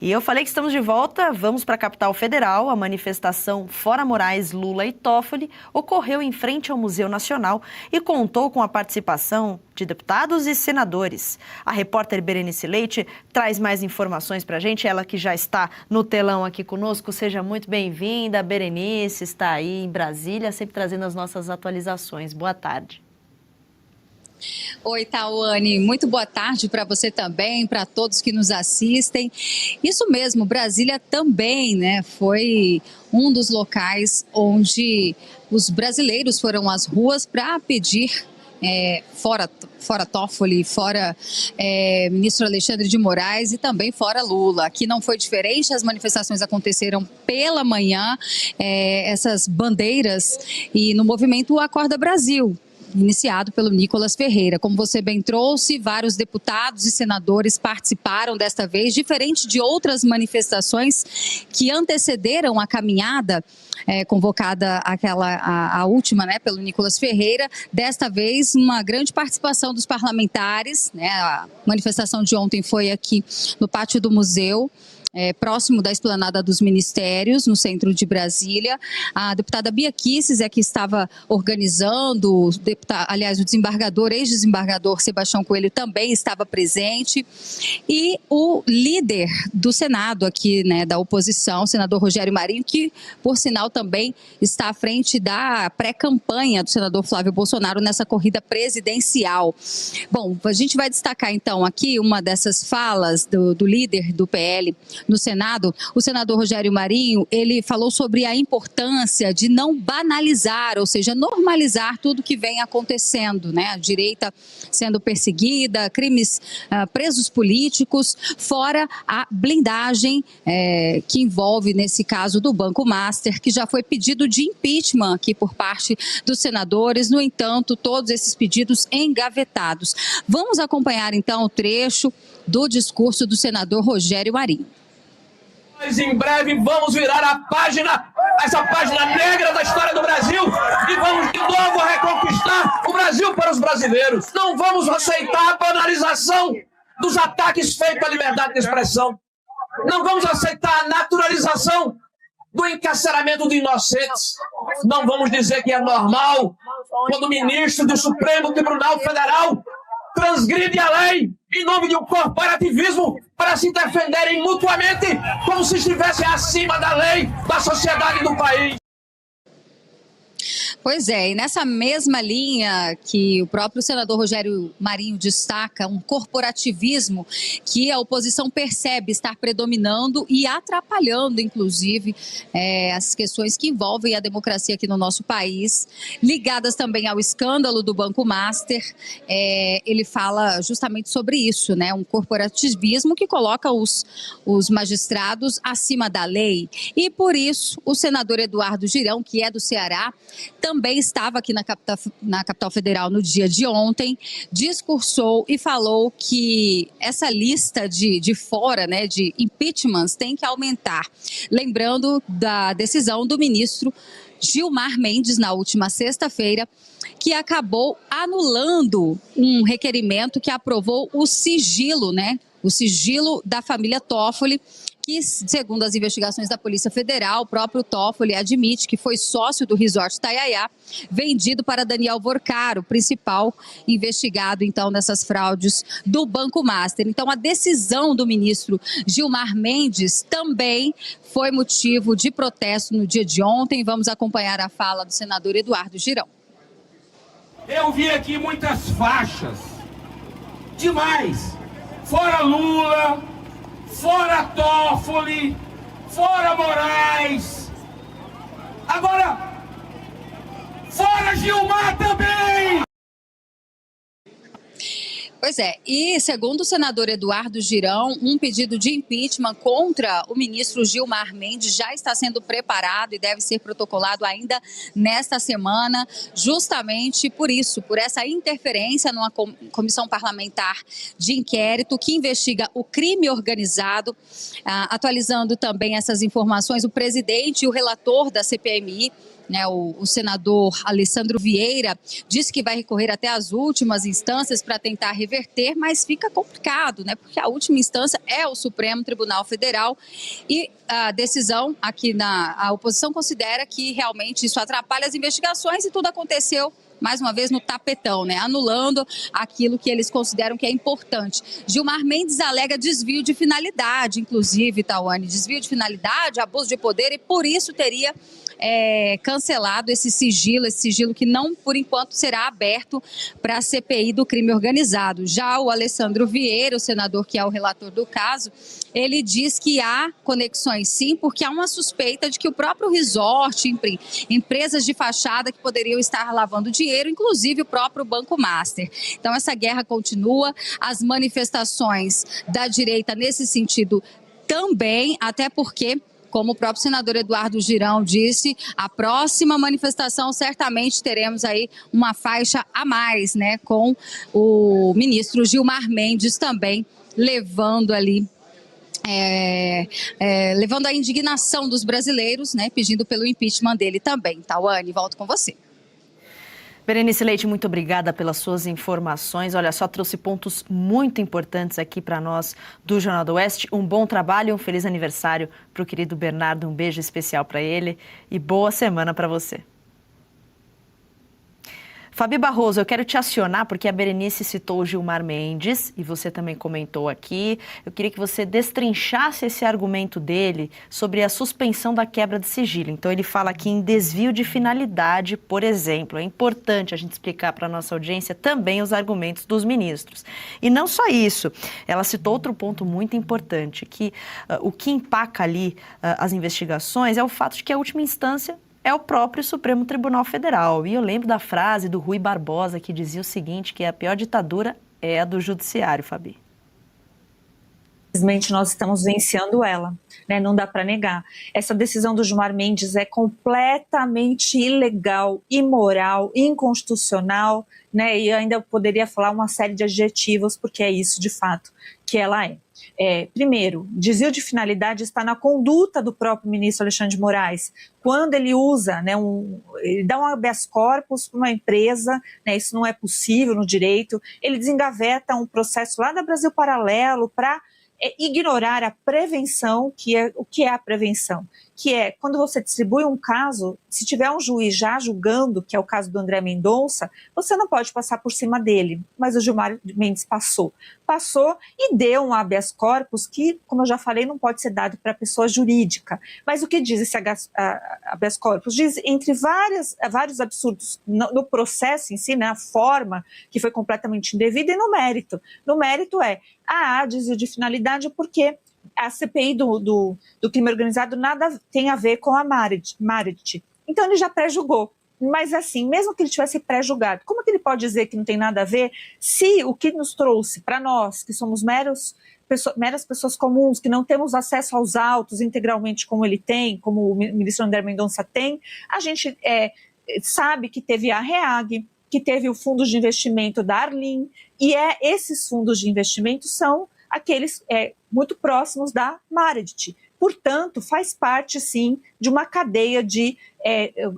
E eu falei que estamos de volta, vamos para a capital federal. A manifestação Fora Moraes, Lula e Toffoli ocorreu em frente ao Museu Nacional e contou com a participação de deputados e senadores. A repórter Berenice Leite traz mais informações para a gente, ela que já está no telão aqui conosco. Seja muito bem-vinda, Berenice, está aí em Brasília, sempre trazendo as nossas atualizações. Boa tarde. Oi, Tawane, muito boa tarde para você também, para todos que nos assistem. Isso mesmo, Brasília também, né, foi um dos locais onde os brasileiros foram às ruas para pedir fora Toffoli, fora ministro Alexandre de Moraes e também fora Lula. Aqui não foi diferente, as manifestações aconteceram pela manhã, essas bandeiras e no movimento Acorda Brasil, iniciado pelo Nicolas Ferreira. Como você bem trouxe, vários deputados e senadores participaram desta vez, diferente de outras manifestações que antecederam a caminhada convocada a última, né, pelo Nicolas Ferreira. Desta vez, uma grande participação dos parlamentares, né? A manifestação de ontem foi aqui no pátio do museu, próximo da Esplanada dos Ministérios, no centro de Brasília. A deputada Bia Kicis que estava organizando, o desembargador, ex-desembargador Sebastião Coelho também estava presente, e o líder do Senado aqui, né, da oposição, o senador Rogério Marinho, que, por sinal, também está à frente da pré-campanha do senador Flávio Bolsonaro nessa corrida presidencial. Bom, a gente vai destacar, então, aqui uma dessas falas do líder do PL no Senado, o senador Rogério Marinho. Ele falou sobre a importância de não banalizar, ou seja, normalizar tudo que vem acontecendo, né? A direita sendo perseguida, crimes, presos políticos, fora a blindagem que envolve, nesse caso, do Banco Master, que já foi pedido de impeachment aqui por parte dos senadores. No entanto, todos esses pedidos engavetados. Vamos acompanhar, então, o trecho do discurso do senador Rogério Marinho. Nós, em breve, vamos virar a página, essa página negra da história do Brasil, e vamos de novo reconquistar o Brasil para os brasileiros. Não vamos aceitar a banalização dos ataques feitos à liberdade de expressão. Não vamos aceitar a naturalização do encarceramento de inocentes. Não vamos dizer que é normal quando o ministro do Supremo Tribunal Federal transgride a lei em nome de um corporativismo para se defenderem mutuamente como se estivessem acima da lei, da sociedade e do país. Pois é, e nessa mesma linha que o próprio senador Rogério Marinho destaca, um corporativismo que a oposição percebe estar predominando e atrapalhando, inclusive, as questões que envolvem a democracia aqui no nosso país, ligadas também ao escândalo do Banco Master. Ele fala justamente sobre isso, né? Um corporativismo que coloca os magistrados acima da lei. E por isso, o senador Eduardo Girão, que é do Ceará, também estava aqui na capital federal no dia de ontem, discursou e falou que essa lista de fora, né, de impeachments tem que aumentar. Lembrando da decisão do ministro Gilmar Mendes na última sexta-feira, que acabou anulando um requerimento que aprovou o sigilo, né? O sigilo da família Toffoli, que, segundo as investigações da Polícia Federal, o próprio Toffoli admite que foi sócio do Resort Itaiaia, vendido para Daniel Vorcaro, principal investigado, então, nessas fraudes do Banco Master. Então, a decisão do ministro Gilmar Mendes também foi motivo de protesto no dia de ontem. Vamos acompanhar a fala do senador Eduardo Girão. Eu vi aqui muitas faixas, demais, fora Lula, fora Toffoli, fora Moraes, agora, fora Gilmar também! Pois é, e segundo o senador Eduardo Girão, um pedido de impeachment contra o ministro Gilmar Mendes já está sendo preparado e deve ser protocolado ainda nesta semana, justamente por isso, por essa interferência numa comissão parlamentar de inquérito que investiga o crime organizado. Atualizando também essas informações, o presidente e o relator da CPMI, né, o senador Alessandro Vieira disse que vai recorrer até as últimas instâncias para tentar reverter, mas fica complicado, né, porque a última instância é o Supremo Tribunal Federal e a decisão aqui a oposição considera que realmente isso atrapalha as investigações e tudo aconteceu mais uma vez no tapetão, né? Anulando aquilo que eles consideram que é importante. Gilmar Mendes alega desvio de finalidade, inclusive, Tawane, desvio de finalidade, abuso de poder, e por isso teria cancelado esse sigilo que não, por enquanto, será aberto para a CPI do crime organizado. Já o Alessandro Vieira, o senador que é o relator do caso, ele diz que há conexões sim, porque há uma suspeita de que o próprio resort, empresas de fachada que poderiam estar lavando dinheiro, inclusive o próprio Banco Master. Então essa guerra continua, as manifestações da direita nesse sentido também, até porque, como o próprio senador Eduardo Girão disse, a próxima manifestação certamente teremos aí uma faixa a mais, né, com o ministro Gilmar Mendes também levando ali levando a indignação dos brasileiros, né, pedindo pelo impeachment dele também. Tawane, volto com você. Berenice Leite, muito obrigada pelas suas informações. Olha, só trouxe pontos muito importantes aqui para nós do Jornal do Oeste. Um bom trabalho e um feliz aniversário para o querido Bernardo. Um beijo especial para ele e boa semana para você. Fabi Barroso, eu quero te acionar porque a Berenice citou o Gilmar Mendes e você também comentou aqui. Eu queria que você destrinchasse esse argumento dele sobre a suspensão da quebra de sigilo. Então ele fala aqui em desvio de finalidade, por exemplo. É importante a gente explicar para a nossa audiência também os argumentos dos ministros. E não só isso, ela citou outro ponto muito importante, que o que empaca ali as investigações é o fato de que a última instância é o próprio Supremo Tribunal Federal. E eu lembro da frase do Rui Barbosa, que dizia o seguinte, que a pior ditadura é a do judiciário, Fabi. Infelizmente, nós estamos vencendo ela, né? Não dá para negar. Essa decisão do Gilmar Mendes é completamente ilegal, imoral, inconstitucional, né? E ainda poderia falar uma série de adjetivos, porque é isso, de fato, que ela é. Primeiro, desvio de finalidade está na conduta do próprio ministro Alexandre de Moraes. Quando ele usa, né, ele dá um habeas corpus para uma empresa, né, isso não é possível no direito, ele desengaveta um processo lá da Brasil Paralelo para ignorar a prevenção, o que é a prevenção? Que é, quando você distribui um caso, se tiver um juiz já julgando, que é o caso do André Mendonça, você não pode passar por cima dele, mas o Gilmar Mendes passou e deu um habeas corpus que, como eu já falei, não pode ser dado para pessoa jurídica. Mas o que diz esse habeas corpus? Diz, entre vários absurdos no processo em si, né, a forma que foi completamente indevida, e no mérito. No mérito há desvio de finalidade porque a CPI do crime organizado nada tem a ver com a Marret. Então ele já pré-julgou. Mas assim, mesmo que ele tivesse pré-julgado, como que ele pode dizer que não tem nada a ver se o que nos trouxe para nós, que somos meras pessoas comuns, que não temos acesso aos autos integralmente como ele tem, como o ministro André Mendonça tem, a gente sabe que teve a REAG, que teve o fundo de investimento da Arlim, e esses fundos de investimento são aqueles muito próximos da Marret. Portanto, faz parte, sim, de uma cadeia de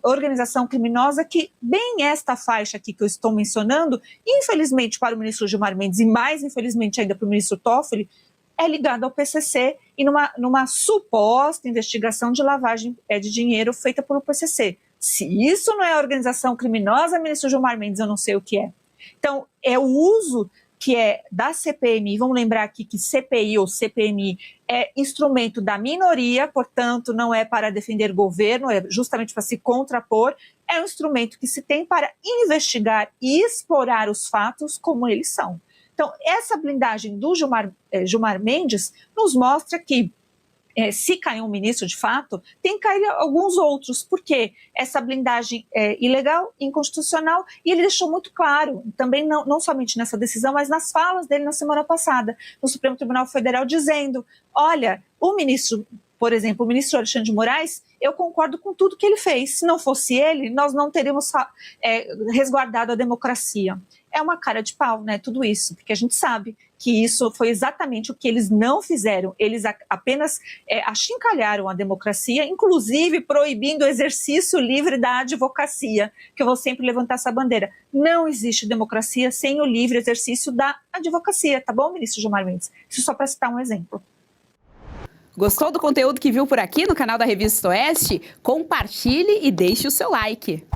organização criminosa que, bem esta faixa aqui que eu estou mencionando, infelizmente para o ministro Gilmar Mendes e mais infelizmente ainda para o ministro Toffoli, é ligado ao PCC e numa suposta investigação de lavagem de dinheiro feita pelo PCC. Se isso não é organização criminosa, ministro Gilmar Mendes, eu não sei o que é. Então, é o uso que é da CPMI, vamos lembrar aqui que CPI ou CPMI é instrumento da minoria, portanto não é para defender governo, é justamente para se contrapor, é um instrumento que se tem para investigar e explorar os fatos como eles são. Então essa blindagem do Gilmar Mendes nos mostra que se cair um ministro de fato, tem que cair alguns outros, porque essa blindagem é ilegal, inconstitucional, e ele deixou muito claro, também não somente nessa decisão, mas nas falas dele na semana passada, no Supremo Tribunal Federal, dizendo, olha, o ministro, por exemplo, o ministro Alexandre de Moraes, eu concordo com tudo que ele fez, se não fosse ele, nós não teríamos resguardado a democracia. É uma cara de pau, né, tudo isso, porque a gente sabe que isso foi exatamente o que eles não fizeram. Eles apenas achincalharam a democracia, inclusive proibindo o exercício livre da advocacia, que eu vou sempre levantar essa bandeira. Não existe democracia sem o livre exercício da advocacia, tá bom, ministro Gilmar Mendes? Isso só para citar um exemplo. Gostou do conteúdo que viu por aqui no canal da Revista Oeste? Compartilhe e deixe o seu like.